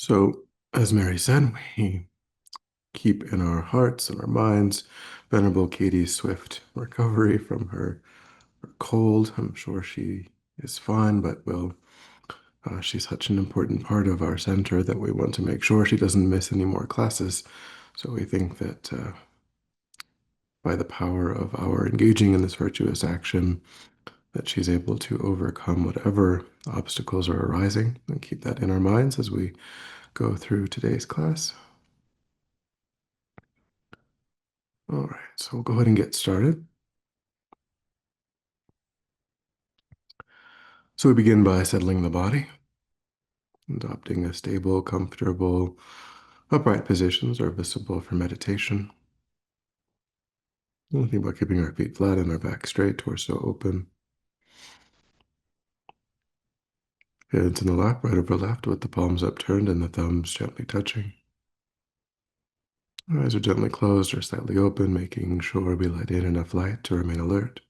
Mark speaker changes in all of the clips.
Speaker 1: So, as Mary said, we keep in our hearts and our minds Venerable Katie's swift recovery from her cold. I'm sure she is fine, but she's such an important part of our center that we want to make sure she doesn't miss any more classes. So we think that by the power of our engaging in this virtuous action, that she's able to overcome whatever obstacles are arising, and keep that in our minds as we go through today's class. All right, so we'll go ahead and get started. So we begin by settling the body, adopting a stable, comfortable, upright positions are visible for meditation. We'll think about keeping our feet flat and our back straight, torso open. Hands in the lap, right over left, with the palms upturned and the thumbs gently touching. Our eyes are gently closed or slightly open, making sure we let in enough light to remain alert.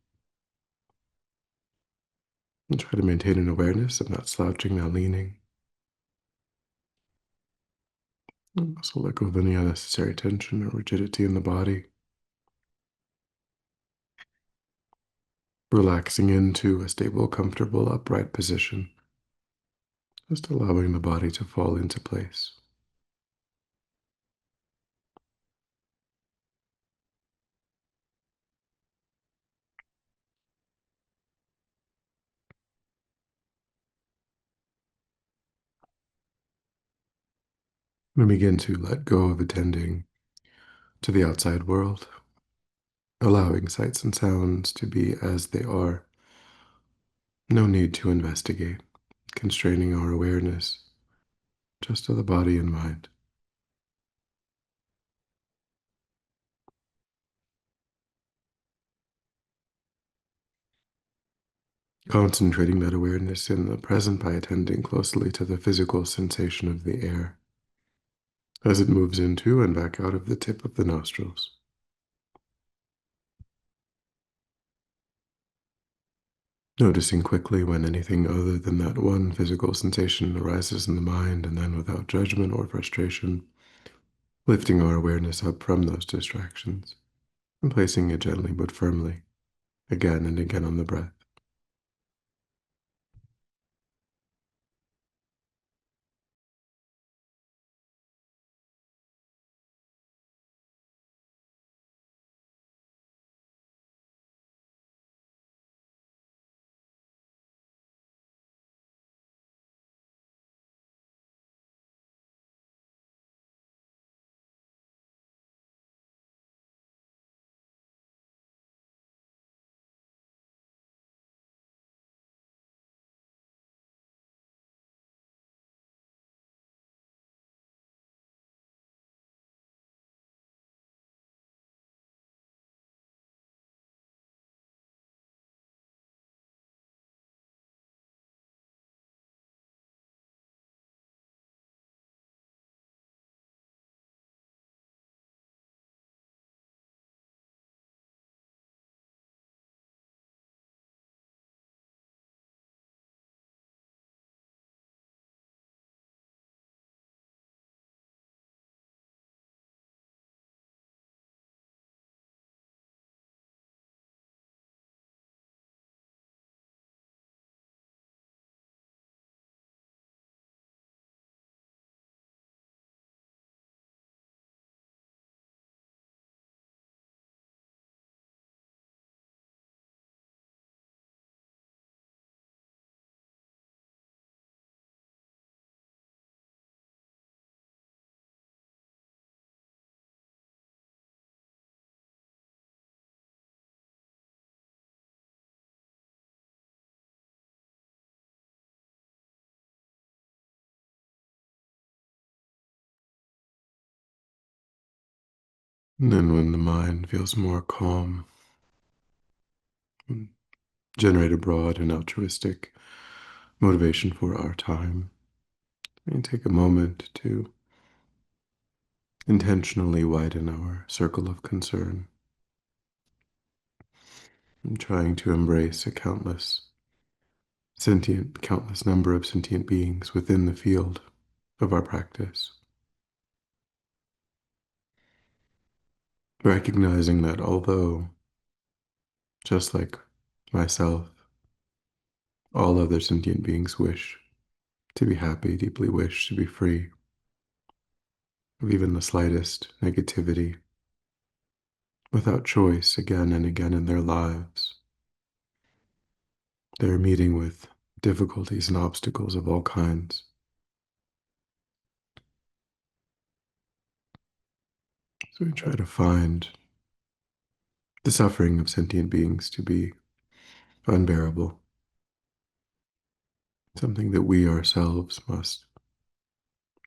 Speaker 1: And try to maintain an awareness of not slouching, not leaning. And also let go of any unnecessary tension or rigidity in the body. Relaxing into a stable, comfortable, upright position. Just allowing the body to fall into place. We begin to let go of attending to the outside world, allowing sights and sounds to be as they are. No need to investigate, constraining our awareness just to the body and mind. Concentrating that awareness in the present by attending closely to the physical sensation of the air as it moves into and back out of the tip of the nostrils. Noticing quickly when anything other than that one physical sensation arises in the mind, and then without judgment or frustration, lifting our awareness up from those distractions and placing it gently but firmly again and again on the breath. And then when the mind feels more calm, generate a broad and altruistic motivation for our time, and take a moment to intentionally widen our circle of concern, and trying to embrace a countless number of sentient beings within the field of our practice, recognizing that although, just like myself, all other sentient beings wish to be happy, deeply wish to be free of even the slightest negativity, without choice again and again in their lives, they're meeting with difficulties and obstacles of all kinds. So we try to find the suffering of sentient beings to be unbearable, something that we ourselves must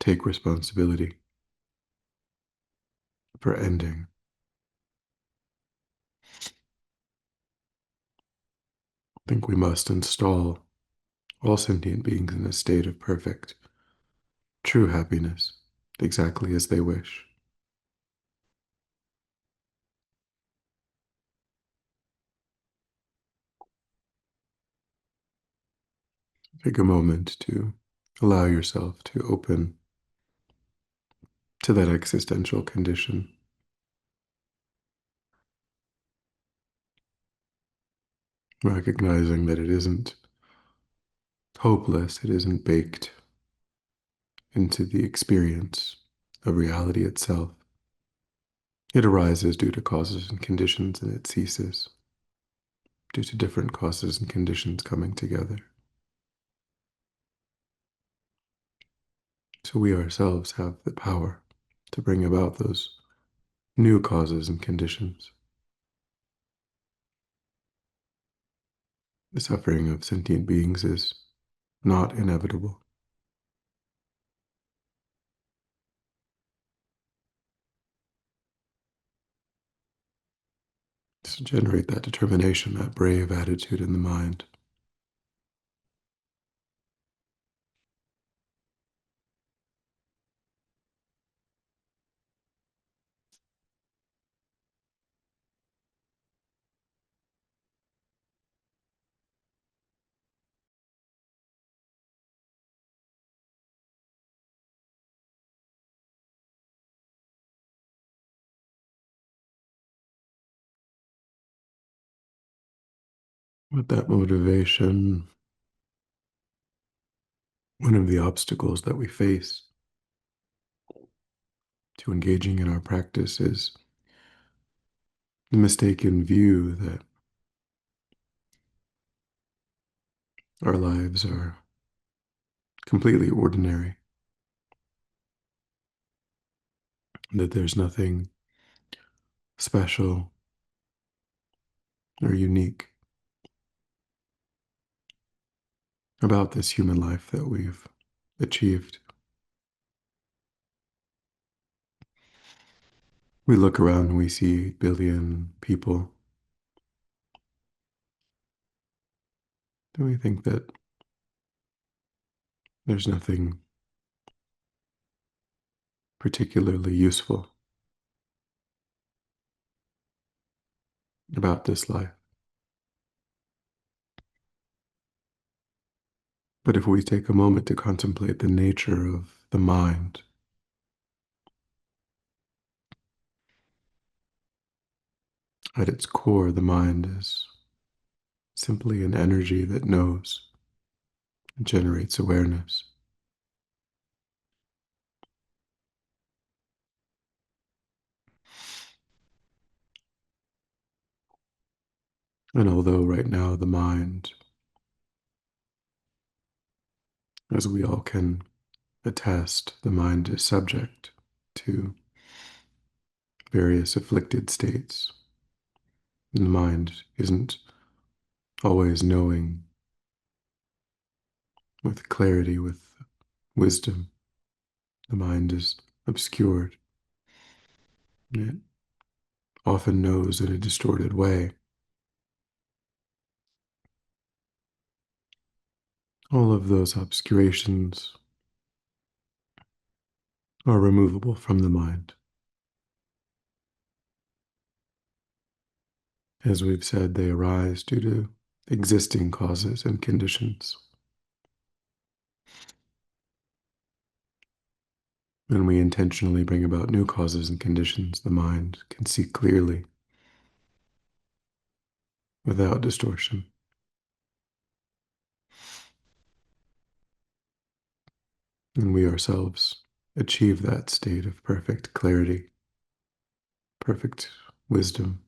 Speaker 1: take responsibility for ending. I think we must install all sentient beings in a state of perfect, true happiness, exactly as they wish. Take a moment to allow yourself to open to that existential condition, recognizing that it isn't hopeless, it isn't baked into the experience of reality itself. It arises due to causes and conditions, and it ceases due to different causes and conditions coming together. So we ourselves have the power to bring about those new causes and conditions. The suffering of sentient beings is not inevitable. To generate that determination, that brave attitude in the mind. With that motivation, one of the obstacles that we face to engaging in our practice is the mistaken view that our lives are completely ordinary, that there's nothing special or unique about this human life that we've achieved. We look around and we see 8 billion people, and we think that there's nothing particularly useful about this life. But if we take a moment to contemplate the nature of the mind, at its core, the mind is simply an energy that knows and generates awareness. And although right now the mind, as we all can attest, the mind is subject to various afflicted states, and the mind isn't always knowing with clarity, with wisdom. The mind is obscured, and it often knows in a distorted way. All of those obscurations are removable from the mind. As we've said, they arise due to existing causes and conditions. When we intentionally bring about new causes and conditions, the mind can see clearly without distortion. And we ourselves achieve that state of perfect clarity, perfect wisdom,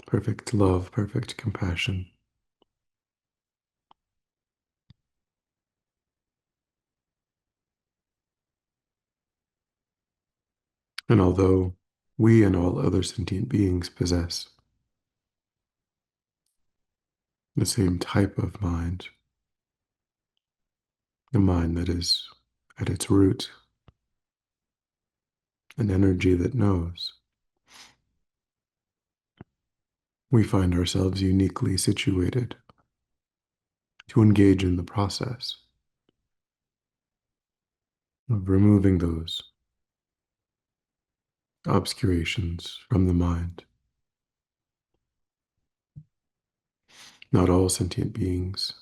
Speaker 1: perfect love, perfect compassion. And although we and all other sentient beings possess the same type of mind, a mind that is at its root an energy that knows, we find ourselves uniquely situated to engage in the process of removing those obscurations from the mind. Not all sentient beings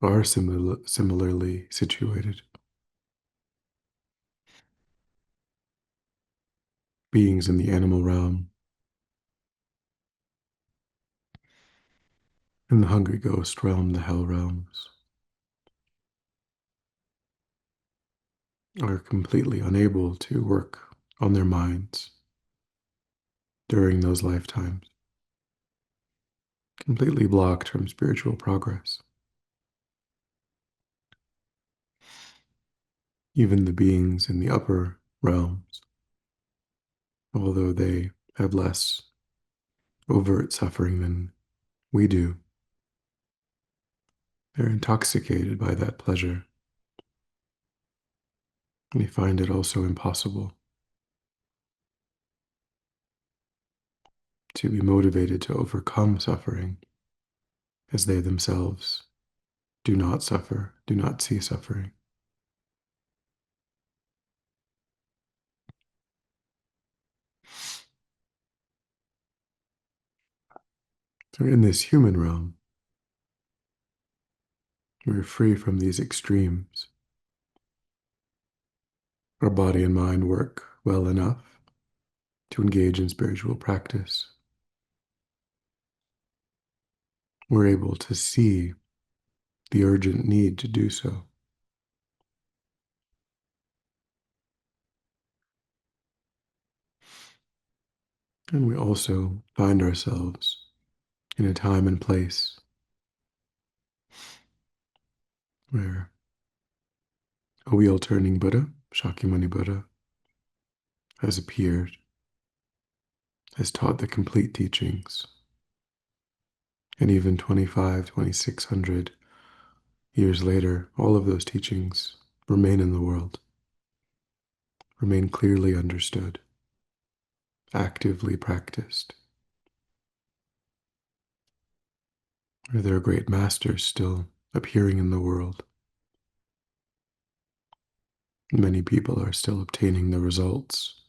Speaker 1: are similarly situated. Beings in the animal realm, in the hungry ghost realm, the hell realms, are completely unable to work on their minds during those lifetimes, completely blocked from spiritual progress. Even the beings in the upper realms, although they have less overt suffering than we do, they're intoxicated by that pleasure. And they find it also impossible to be motivated to overcome suffering, as they themselves do not suffer, do not see suffering. So in this human realm, we're free from these extremes. Our body and mind work well enough to engage in spiritual practice. We're able to see the urgent need to do so. And we also find ourselves in a time and place where a wheel-turning Buddha, Shakyamuni Buddha, has appeared, has taught the complete teachings, and even 2600 years later, all of those teachings remain in the world, remain clearly understood, actively practiced. There are great masters still appearing in the world. Many people are still obtaining the results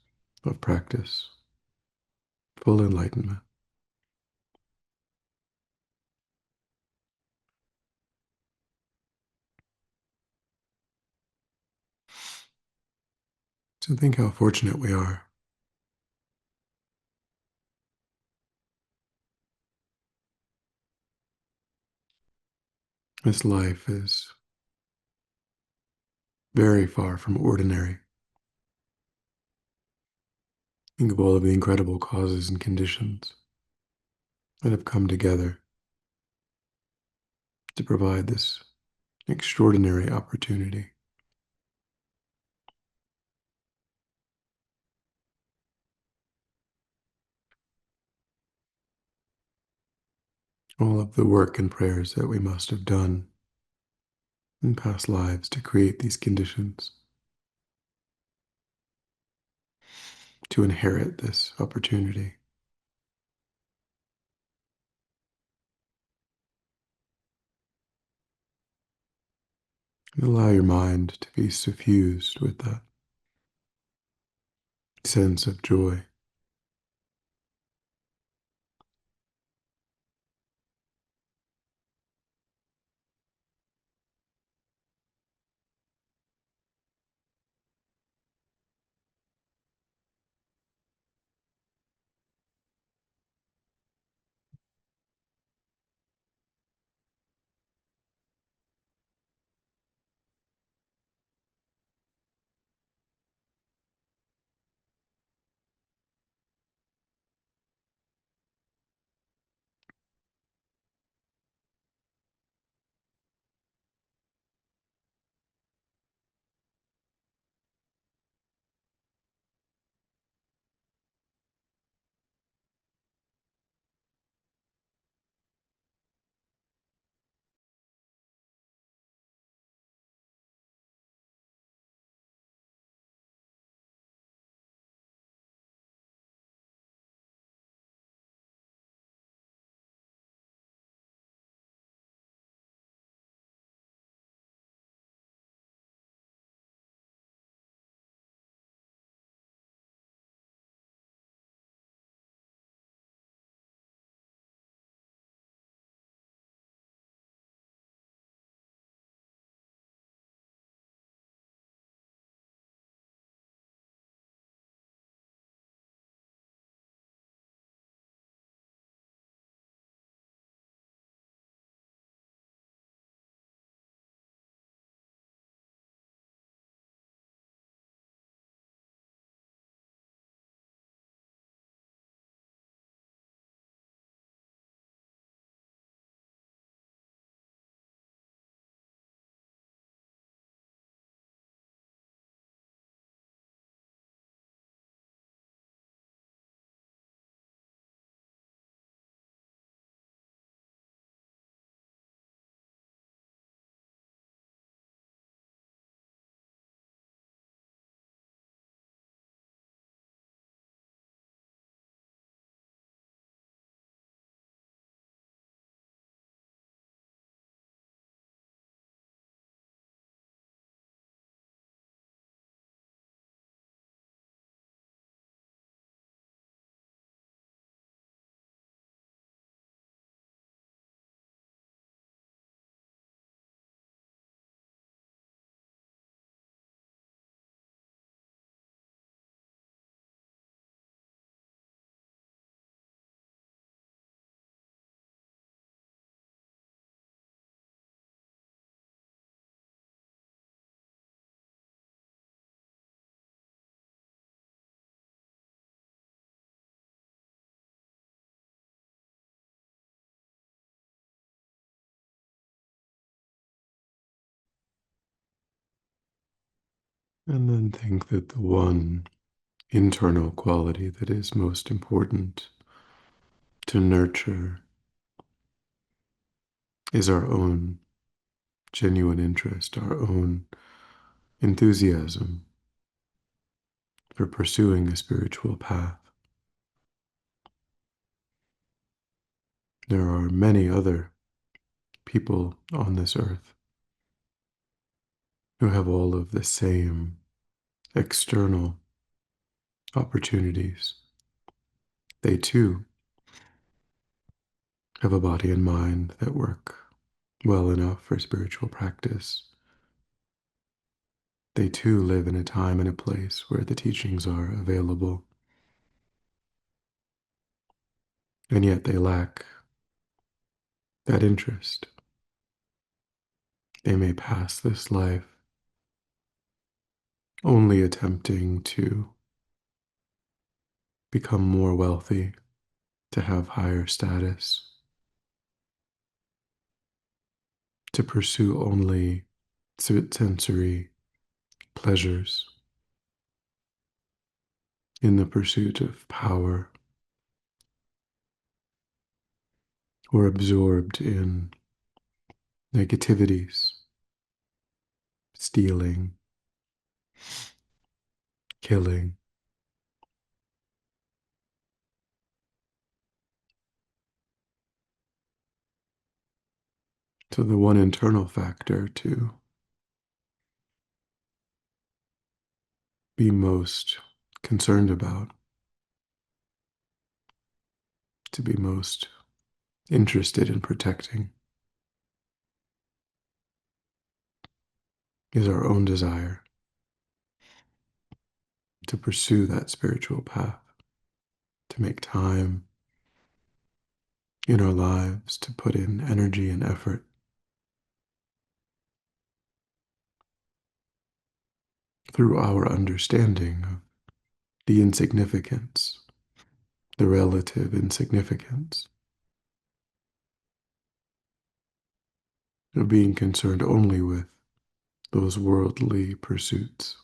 Speaker 1: of practice, full enlightenment. So think how fortunate we are. This life is very far from ordinary. Think of all of the incredible causes and conditions that have come together to provide this extraordinary opportunity. All of the work and prayers that we must have done in past lives to create these conditions, to inherit this opportunity. And allow your mind to be suffused with that sense of joy. And then think that the one internal quality that is most important to nurture is our own genuine interest, our own enthusiasm for pursuing a spiritual path. There are many other people on this earth who have all of the same external opportunities. They too have a body and mind that work well enough for spiritual practice. They too live in a time and a place where the teachings are available, and yet they lack that interest. They may pass this life only attempting to become more wealthy, to have higher status, to pursue only sensory pleasures in the pursuit of power, or absorbed in negativities, stealing, killing. So the one internal factor to be most concerned about, to be most interested in protecting, is our own desire to pursue that spiritual path, to make time in our lives, to put in energy and effort through our understanding of the insignificance, the relative insignificance of being concerned only with those worldly pursuits.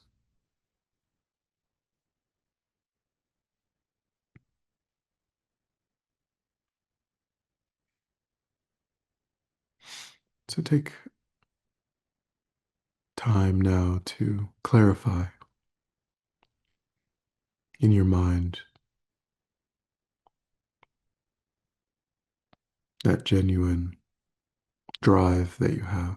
Speaker 1: So take time now to clarify in your mind that genuine drive that you have.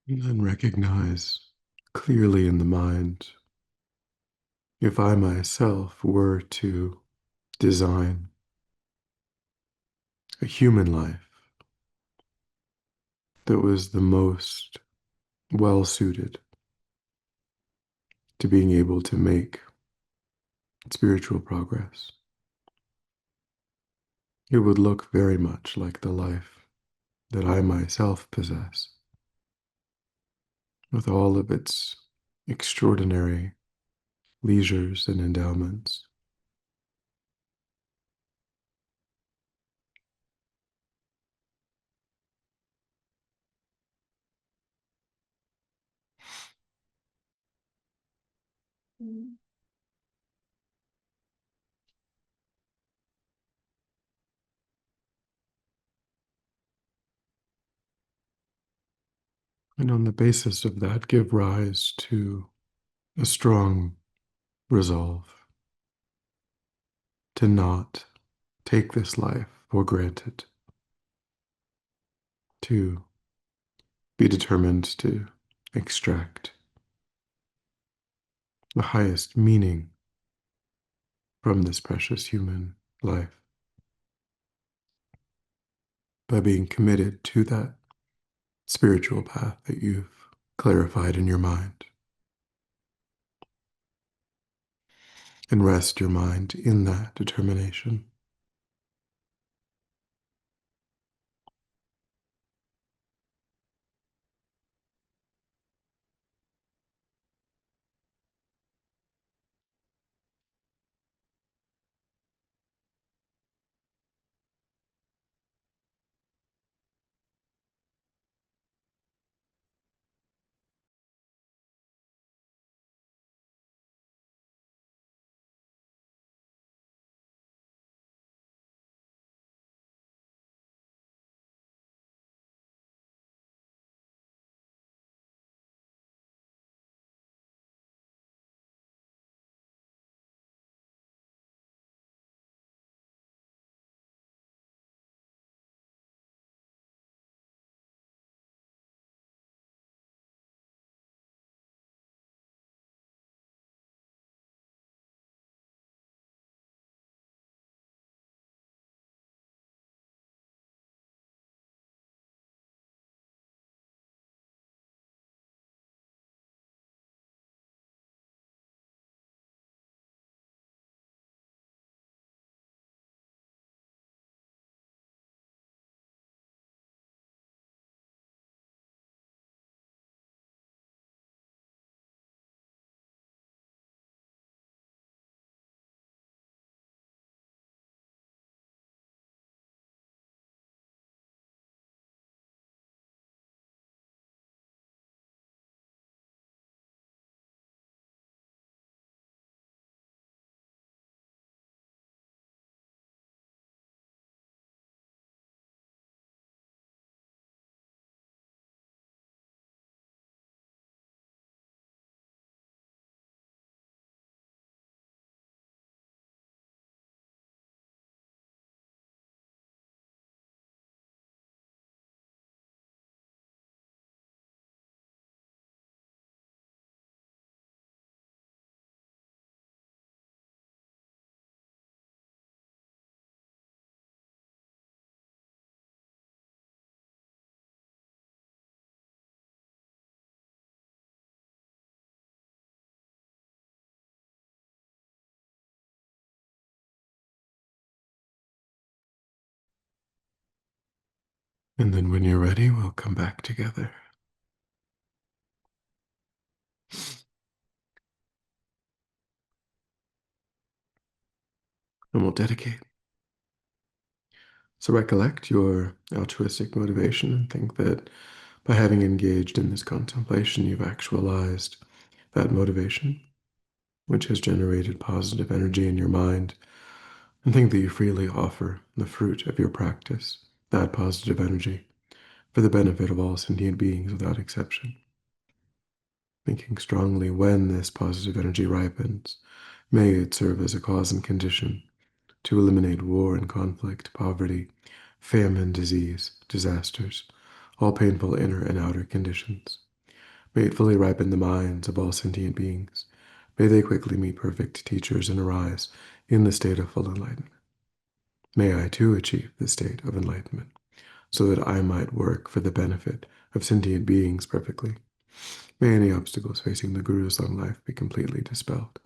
Speaker 1: And then recognize clearly in the mind if I myself were to design a human life that was the most well suited to being able to make spiritual progress, it would look very much like the life that I myself possess, with all of its extraordinary leisures and endowments. And on the basis of that, give rise to a strong resolve to not take this life for granted, to be determined to extract the highest meaning from this precious human life by being committed to that spiritual path that you've clarified in your mind. And rest your mind in that determination. And then when you're ready, we'll come back together and we'll dedicate. So recollect your altruistic motivation and think that by having engaged in this contemplation, you've actualized that motivation, which has generated positive energy in your mind, and think that you freely offer the fruit of your practice, that positive energy, for the benefit of all sentient beings without exception. Thinking strongly when this positive energy ripens, may it serve as a cause and condition to eliminate war and conflict, poverty, famine, disease, disasters, all painful inner and outer conditions, May it fully ripen the minds of all sentient beings. May they quickly meet perfect teachers and arise in the state of full enlightenment. May I too achieve the state of enlightenment, so that I might work for the benefit of sentient beings perfectly. May any obstacles facing the Guru's long life be completely dispelled.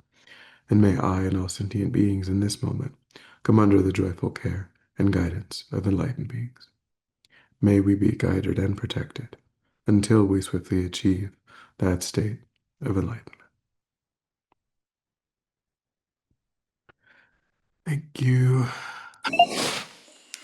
Speaker 1: And may I and all sentient beings in this moment come under the joyful care and guidance of enlightened beings. May we be guided and protected until we swiftly achieve that state of enlightenment. Thank you.